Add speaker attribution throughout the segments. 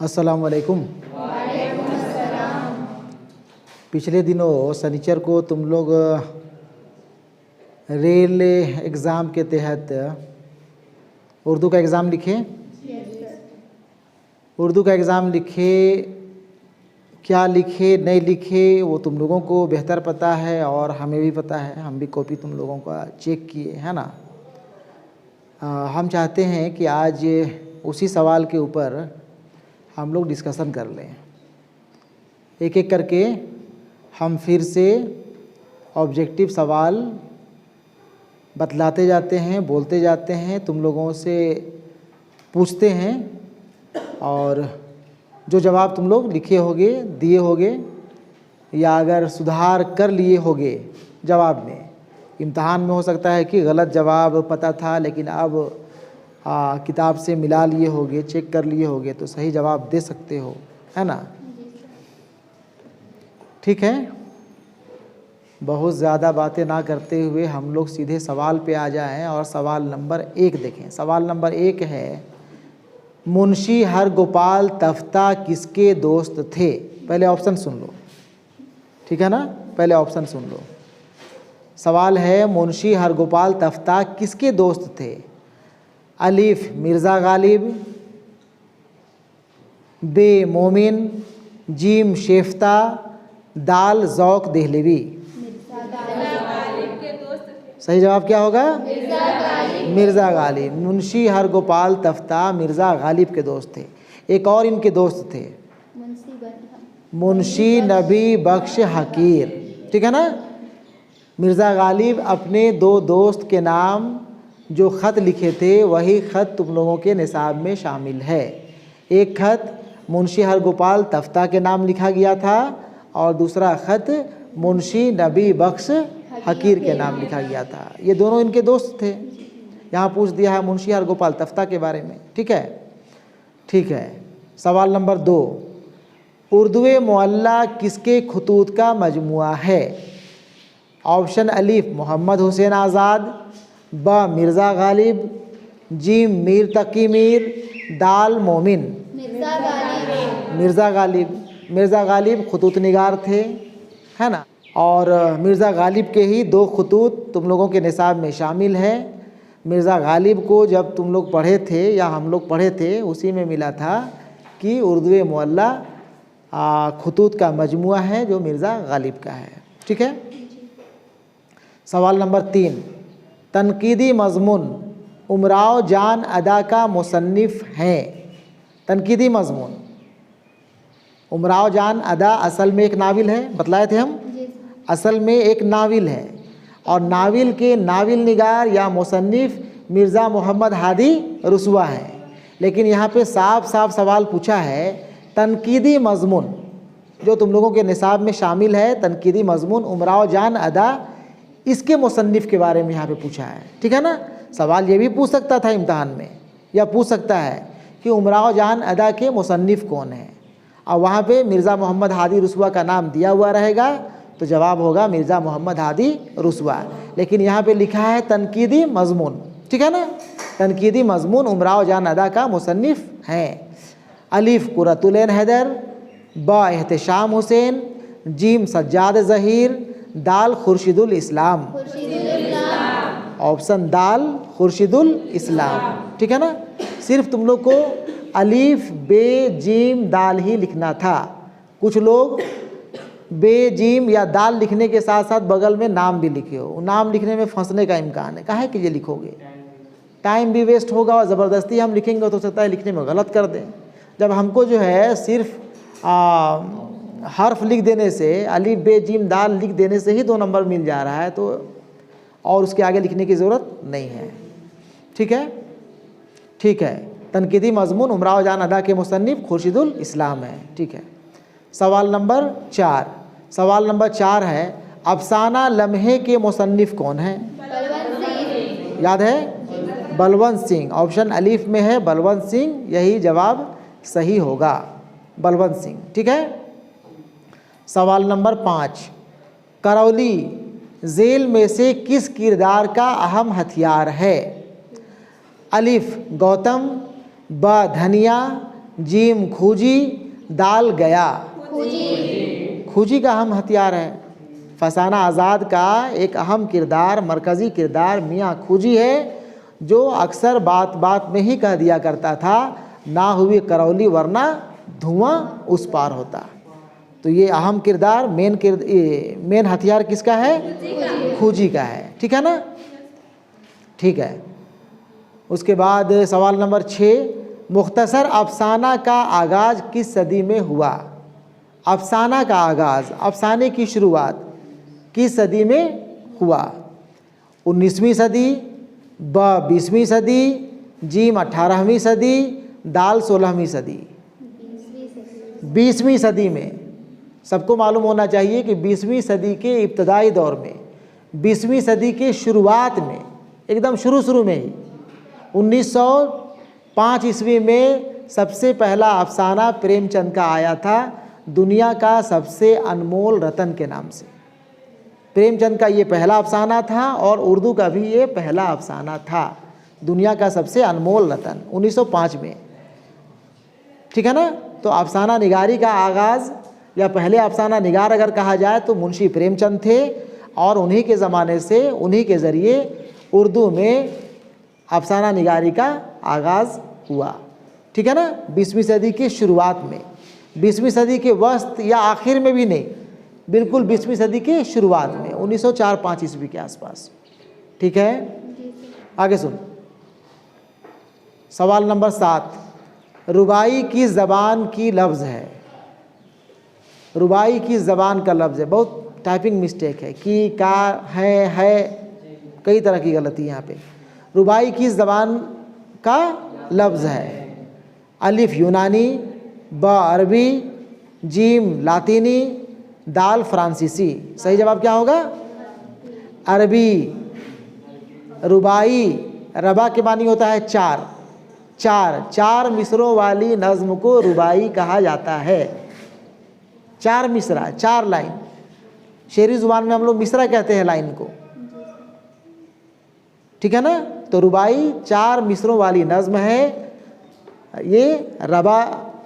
Speaker 1: अस्सलाम वालेकुम। पिछले दिनों शनिचर को तुम लोग रेल एग्ज़ाम के तहत उर्दू का एग्ज़ाम लिखे। उर्दू का एग्ज़ाम लिखे, क्या लिखे नहीं लिखे वो तुम लोगों को बेहतर पता है और हमें भी पता है। हम भी कॉपी तुम लोगों का चेक किए, है ना। हम चाहते हैं कि आज उसी सवाल के ऊपर हम लोग डिस्कशन कर लें। एक एक करके हम फिर से ऑब्जेक्टिव सवाल बतलाते जाते हैं, बोलते जाते हैं, तुम लोगों से पूछते हैं और जो जवाब तुम लोग लिखे होगे, दिए होगे या अगर सुधार कर लिए होगे जवाब में, इम्तहान में हो सकता है कि गलत जवाब पता था लेकिन अब किताब से मिला लिए होगे, चेक कर लिए होगे तो सही जवाब दे सकते हो, है ना। ठीक है, बहुत ज़्यादा बातें ना करते हुए हम लोग सीधे सवाल पे आ जाएं और सवाल नंबर 1 देखें। सवाल नंबर 1 है, मुंशी हरगोपाल तफ्ता किसके दोस्त थे? पहले ऑप्शन सुन लो, ठीक है ना, पहले ऑप्शन सुन लो। सवाल है, मुंशी हरगोपाल तफ्ता किसके दोस्त थे? अलिफ मिर्ज़ा गालिब, बे मोमिन, जीम शेफ्ता, दाल ज़ौक देहलवी। सही जवाब क्या होगा? मिर्ज़ा गालिब। मुंशी हरगोपाल तफ्ता मिर्ज़ा गालिब के दोस्त थे। एक और इनके दोस्त थे, मुंशी नबी बख्श हकीर, ठीक है ना। मिर्ज़ा गालिब अपने 2 दोस्त के नाम जो ख़त लिखे थे वही ख़त तुम लोगों के निसाब में शामिल है। एक ख़त मुंशी हरगोपाल तफ्ता के नाम लिखा गया था और दूसरा ख़त मुंशी नबी बख्श हकीर के नाम लिखा गया था। ये दोनों इनके दोस्त थे। यहाँ पूछ दिया है मुंशी हरगोपाल तफ्ता के बारे में, ठीक है। ठीक है, सवाल नंबर 2, उर्दू मुअल्ला किसके खुतूत का मजमुआ है? ऑप्शन अलीफ मोहम्मद हुसैन आज़ाद, ब मिर्ज़ा गालिब, जीम मीर तकी मीर, दाल मोमिन। मिर्ज़ा गालिब। मिर्ज़ा गालिब खुतूत निगार थे, है ना, और मिर्ज़ा गालिब के ही 2 खुतूत तुम लोगों के निसाब में शामिल है। मिर्ज़ा गालिब को जब तुम लोग पढ़े थे या हम लोग पढ़े थे उसी में मिला था कि उर्दू मुअल्ला खुतूत का मजमुआ है जो मिर्ज़ा गालिब का है, ठीक है। सवाल नंबर 3, तनकीदी मज़मून उमराव जान अदा का मुसन्निफ़ हैं। तनकीदी मज़मून उमराव जान अदा असल में एक नाविल है, बतलाए थे हम, असल में एक नाविल है और नाविल के नाविल निगार या मुसन्निफ़ मिर्ज़ा मोहम्मद हादी रुसवा हैं। लेकिन यहाँ पे साफ साफ सवाल पूछा है, तनकीदी मज़मून जो तुम लोगों के निसाब में शामिल है, तनकीदी मज़मून उमराव जान अदा, इसके मुसन्निफ़ के बारे में यहाँ पे पूछा है, ठीक है ना। सवाल ये भी पूछ सकता था इम्तहान में, या पूछ सकता है कि उमराव जान अदा के मुसन्निफ़ कौन है, और वहाँ पे मिर्ज़ा मोहम्मद हादी रुसवा का नाम दिया हुआ रहेगा तो जवाब होगा मिर्ज़ा मोहम्मद हादी रुसवा। लेकिन यहाँ पे लिखा है तनकीदी मज़मून, ठीक है ना। तनकीदी मज़मून उमराव जान अदा का मुसन्निफ़ हैं। अलिफ कुरतुलैन हैदर, ब एहतशाम हुसैन, जीम सज्जाद ज़हीर, दाल खुर्शीदुल इस्लाम। ऑप्शन दाल खुर्शीदुल इस्लाम, ठीक है ना। सिर्फ तुम लोग को अलीफ बे जीम दाल ही लिखना था। कुछ लोग बे जीम या दाल लिखने के साथ साथ बगल में नाम भी लिखे हो, नाम लिखने में फंसने का इम्कान है। काहे कि ये लिखोगे, टाइम भी वेस्ट होगा और ज़बरदस्ती हम लिखेंगे तो सकता है लिखने में गलत कर दें। जब हमको जो है सिर्फ हर्फ लिख देने से, अलीफ बे जीम दाल लिख देने से ही 2 नंबर मिल जा रहा है, तो और उसके आगे लिखने की ज़रूरत नहीं है, ठीक है। ठीक है, तनकीदी मज़मून उमराव जान अदा के मुसन्निफ़ खुर्शीदुल इस्लाम है, ठीक है। सवाल नंबर 4, सवाल नंबर 4 है, अफसाना लम्हे के मुसन्निफ़ कौन है? याद है? बलवंत सिंह। ऑप्शन अलीफ में है बलवंत सिंह, यही जवाब सही होगा, बलवंत सिंह, ठीक है। सवाल नंबर 5, करौली झेल में से किस किरदार का अहम हथियार है? अलिफ गौतम, ब धनिया, जीम खूजी, दाल गया। खूजी का अहम हथियार है। फसाना आज़ाद का एक अहम किरदार, मरकज़ी किरदार मियाँ खूजी है, जो अक्सर बात बात में ही कह दिया करता था, ना हुई करौली वरना धुआं उस पार होता। तो ये अहम किरदार, मेन हथियार किसका है? खूजी का है। ठीक है ना? ठीक है। उसके बाद सवाल नंबर 6, मुख्तसर अफसाना का आगाज़ किस सदी में हुआ? अफसाना का आगाज़, अफसाने की शुरुआत किस सदी में हुआ? 19वीं सदी, ब 20वीं सदी, जीम 18वीं सदी, दाल 16वीं सदी। 20वीं सदी में। सबको मालूम होना चाहिए कि 20वीं सदी के इब्तदाई दौर में, 20वीं सदी के शुरुआत में, एकदम शुरू में ही 1905 ईस्वी में सबसे पहला अफसाना प्रेमचंद का आया था, दुनिया का सबसे अनमोल रतन के नाम से। प्रेमचंद का ये पहला अफसाना था और उर्दू का भी ये पहला अफसाना था, दुनिया का सबसे अनमोल रतन, 1905 में। ठीक है ना? तो अफसाना निगारी का आगाज़ या पहले अफसाना निगार अगर कहा जाए तो मुंशी प्रेमचंद थे, और उन्हीं के ज़माने से, उन्हीं के ज़रिए उर्दू में अफसाना निगारी का आगाज़ हुआ। ठीक है ना? 20वीं सदी की शुरुआत में, 20वीं सदी के वस्त या आखिर में भी नहीं, बिल्कुल 20वीं सदी के शुरुआत में, 1904-05 ईस्वी के आसपास। ठीक है? आगे सुन। सवाल नंबर 7, रुबाई की ज़बान की लफ्ज़ है। रुबाई की ज़बान का लफ्ज़ है, बहुत टाइपिंग मिस्टेक है, कि का है, कई तरह की गलती यहाँ पे। रुबाई की ज़बान का लफ्ज़ है, अलिफ यूनानी, ब अरबी, जीम लातीनी, दाल फ्रांसीसी। सही जवाब क्या होगा? अरबी। रुबाई, रबा के मानी होता है चार मिसरों वाली नज़्म को रुबाई कहा जाता है। 4 मिसरा, 4 लाइन। शेरी ज़ुबान में हम लोग मिसरा कहते हैं लाइन को। ठीक है ना? तो रुबाई 4 मिसरों वाली नज़्म है। ये रबा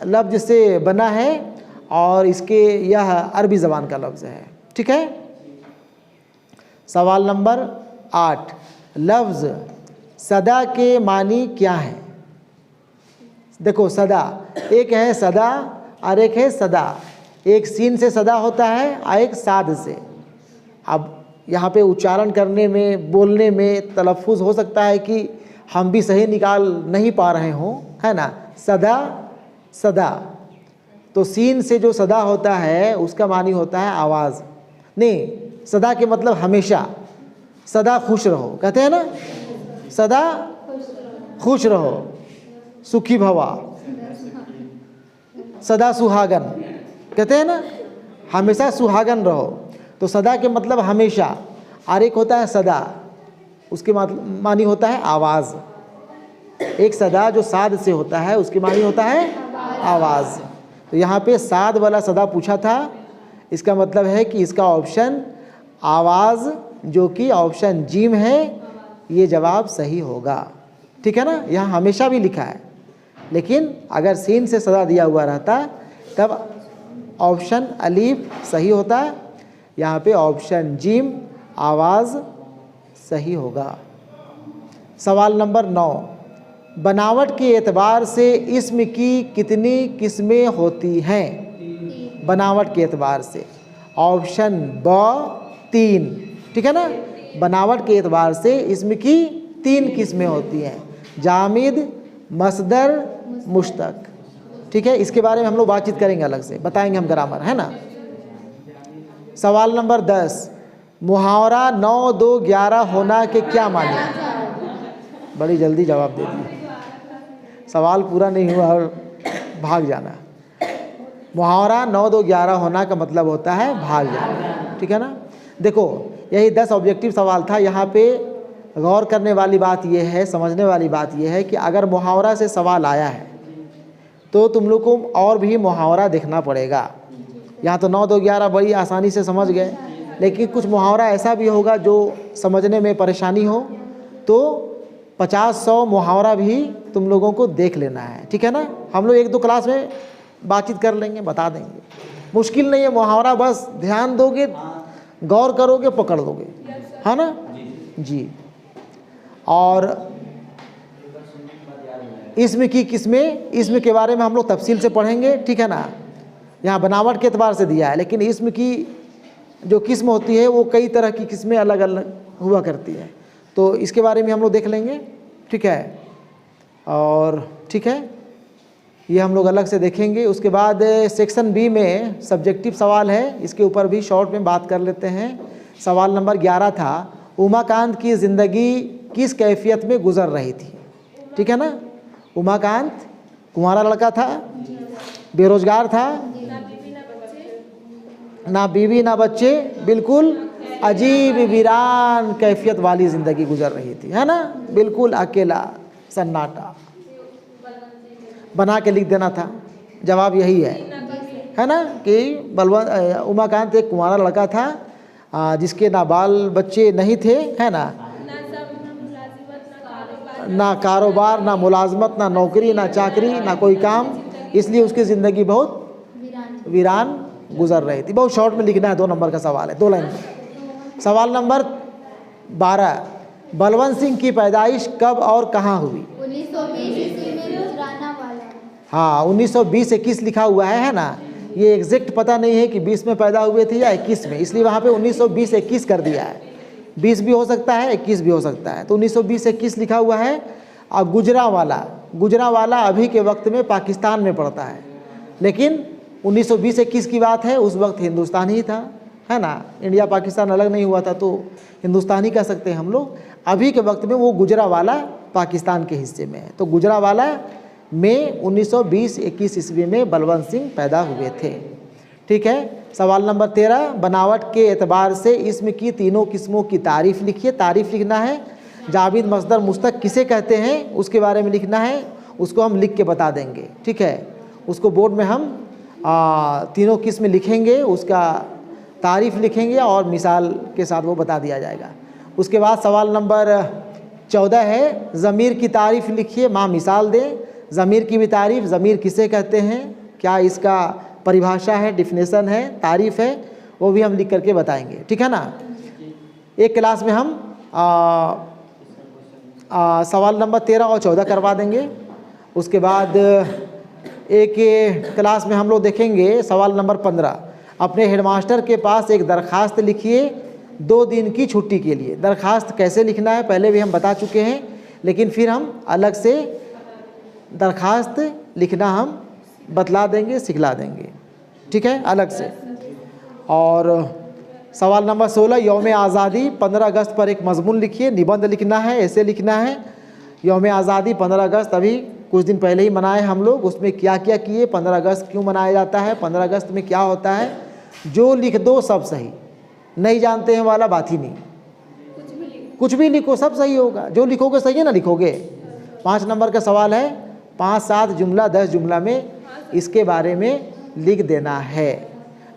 Speaker 1: लफ्ज़ से बना है और इसके यह अरबी ज़बान का लफ्ज़ है। ठीक है? सवाल नंबर 8, लफ्ज़ सदा के मानी क्या है? देखो, सदा, एक है सदा और एक है सदा। एक सीन से सदा होता है और एक साद से। अब यहाँ पे उच्चारण करने में, बोलने में तलफ़ुज़ हो सकता है कि हम भी सही निकाल नहीं पा रहे हों, है ना? सदा, तो सीन से जो सदा होता है उसका मानी होता है आवाज़। नहीं, सदा के मतलब हमेशा, सदा खुश रहो, कहते हैं ना, सदा खुश रहो, सुखी भवा, सदा सुहागन, कहते हैं ना, हमेशा सुहागन रहो। तो सदा के मतलब हमेशा, और एक होता है सदा, उसके मानी होता है आवाज़। एक सदा जो साद से होता है उसकी मानी होता है आवाज़। तो यहाँ पे साद वाला सदा पूछा था, इसका मतलब है कि इसका ऑप्शन आवाज़, जो कि ऑप्शन जीम है, ये जवाब सही होगा। ठीक है ना? यहाँ हमेशा भी लिखा है, लेकिन अगर सीन से सदा दिया हुआ रहता तब ऑप्शन अलीफ सही होता। यहाँ पे ऑप्शन जीम आवाज़ सही होगा। सवाल नंबर 9, बनावट के एतबार से इस्म की कितनी किस्में होती हैं? बनावट के एतबार से ऑप्शन ब 3। ठीक है ना? बनावट के एतबार से इस्म की 3 किस्में होती हैं, जामिद, मसदर, मुश्तक। ठीक है? इसके बारे में हम लोग बातचीत करेंगे, अलग से बताएंगे हम ग्रामर, है ना? सवाल नंबर 10, मुहावरा 9, 2, 11 होना के क्या माने? बड़ी जल्दी जवाब दे दिए, सवाल पूरा नहीं हुआ और भाग जाना। मुहावरा 9, 2, 11 होना का मतलब होता है भाग जाना। ठीक है ना? देखो, यही 10 ऑब्जेक्टिव सवाल था। यहाँ पे गौर करने वाली बात यह है, समझने वाली बात यह है कि अगर मुहावरा से सवाल आया है तो तुम लोग को और भी मुहावरा देखना पड़ेगा। यहाँ तो 9, 2, 11 बड़ी आसानी से समझ गए, लेकिन कुछ मुहावरा ऐसा भी होगा जो समझने में परेशानी हो, तो 50-100 मुहावरा भी तुम लोगों को देख लेना है, ठीक है ना। हम लोग 1-2 क्लास में बातचीत कर लेंगे, बता देंगे, मुश्किल नहीं है मुहावरा, बस ध्यान दोगे, गौर करोगे, पकड़ लोगे, है ना जी। और इसम की किस्में, इसम के बारे में हम लोग तफसील से पढ़ेंगे, ठीक है ना। यहाँ बनावट के एतबार से दिया है, लेकिन इसम की जो किस्म होती है वो कई तरह की किस्में अलग अलग हुआ करती है, तो इसके बारे में हम लोग देख लेंगे, ठीक है। और ठीक है, ये हम लोग अलग से देखेंगे। उसके बाद सेक्शन बी में सब्जेक्टिव सवाल है, इसके ऊपर भी शॉर्ट में बात कर लेते हैं। सवाल नंबर 11 था, उमाकांत की ज़िंदगी किस कैफियत में गुजर रही थी, ठीक है ना। उमाकांत कुंवारा लड़का था, बेरोजगार था, ना बीवी ना बच्चे, बिल्कुल अजीब वीरान कैफियत वाली ज़िंदगी गुजर रही थी, है ना, बिल्कुल अकेला सन्नाटा। बना के लिख देना था, जवाब यही है ना, कि बलवंत उमाकांत एक कुंवारा लड़का था जिसके ना बाल बच्चे नहीं थे, है ना, ना कारोबार, ना मुलाजमत, ना नौकरी, ना चाकरी, ना कोई काम, इसलिए उसकी ज़िंदगी बहुत वीरान गुजर रही थी। बहुत शॉर्ट में लिखना है, 2 नंबर का सवाल है, 2 लाइन में। सवाल नंबर 12, बलवंत सिंह की पैदाइश कब और कहाँ हुई?
Speaker 2: 1920 ईस्वी में गुजरानावाला।
Speaker 1: हाँ, 1920-21 लिखा हुआ है ना, ये एग्जैक्ट पता नहीं है कि 20 में पैदा हुए थे या 21 में, इसलिए वहाँ पे 1920-21 कर दिया है। 20 भी हो सकता है, 21 भी हो सकता है, तो 1920-21 लिखा हुआ है। अब गुजरांवाला अभी के वक्त में पाकिस्तान में पड़ता है, लेकिन 1920-21 की बात है, उस वक्त हिंदुस्तान ही था, है ना, इंडिया पाकिस्तान अलग नहीं हुआ था, तो हिंदुस्तान ही कह सकते हैं हम लोग। अभी के वक्त में वो गुजरांवाला पाकिस्तान के हिस्से में है, तो गुजरांवाला में 1920-21 ईस्वी में बलवंत सिंह पैदा हुए थे, ठीक है। सवाल नंबर 13, बनावट के एतबार से इसम की तीनों किस्मों की तारीफ़ लिखिए। तारीफ़ लिखना है, जाविद मसदर मुस्तक किसे कहते हैं उसके बारे में लिखना है, उसको हम लिख के बता देंगे, ठीक है। उसको बोर्ड में हम तीनों किस्म लिखेंगे, उसका तारीफ़ लिखेंगे और मिसाल के साथ वो बता दिया जाएगा। उसके बाद सवाल नंबर 14 है, ज़मीर की तारीफ़ लिखिए, माँ मिसाल दें। ज़मीर की भी तारीफ़, ज़मीर किसे कहते हैं, क्या इसका परिभाषा है, डिफिनेशन है, तारीफ़ है, वो भी हम लिख करके बताएंगे, ठीक है ना। एक क्लास में हम सवाल नंबर 13 और 14 करवा देंगे। उसके बाद एक क्लास में हम लोग देखेंगे सवाल नंबर 15, अपने हेडमास्टर के पास एक दरख्वास्त लिखिए 2 दिन की छुट्टी के लिए। दरख्वास्त कैसे लिखना है पहले भी हम बता चुके हैं, लेकिन फिर हम अलग से दरख्वास्त लिखना हम बतला देंगे, सिखला देंगे, ठीक है, अलग से। और सवाल नंबर 16, यौम आज़ादी 15 अगस्त पर एक मजमून लिखिए, निबंध लिखना है, ऐसे लिखना है। यौम आज़ादी 15 अगस्त अभी कुछ दिन पहले ही मनाए हम लोग, उसमें क्या क्या किए, 15 अगस्त क्यों मनाया जाता है, 15 अगस्त में क्या होता है, जो लिख दो सब सही, नहीं जानते हैं वाला बात ही नहीं, कुछ भी लिखो सब सही होगा, जो लिखोगे सही है ना लिखोगे। 5 नंबर का सवाल है, 5-7 जुमला 10 जुमला में इसके बारे में लिख देना है,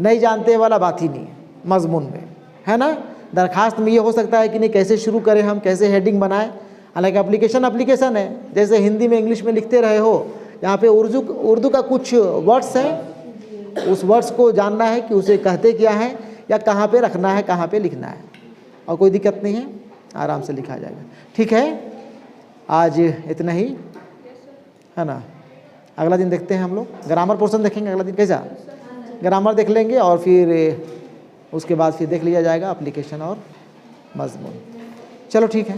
Speaker 1: नहीं जानते वाला बात ही नहीं मजमून में, है ना। दरखास्त में ये हो सकता है कि नहीं कैसे शुरू करें हम, कैसे हेडिंग बनाएं, हालांकि एप्लीकेशन है, जैसे हिंदी में इंग्लिश में लिखते रहे हो, यहाँ पे उर्दू का कुछ वर्ड्स है, उस वर्ड्स को जानना है कि उसे कहते क्या है या कहाँ पे रखना है, कहाँ पे लिखना है, और कोई दिक्कत नहीं है, आराम से लिखा जाएगा, ठीक है। आज इतना ही, है ना। अगला दिन देखते हैं हम लोग, ग्रामर पोर्शन देखेंगे अगला दिन, कैसा ग्रामर देख लेंगे, और फिर उसके बाद फिर देख लिया जाएगा एप्लीकेशन और मजमून। चलो ठीक है।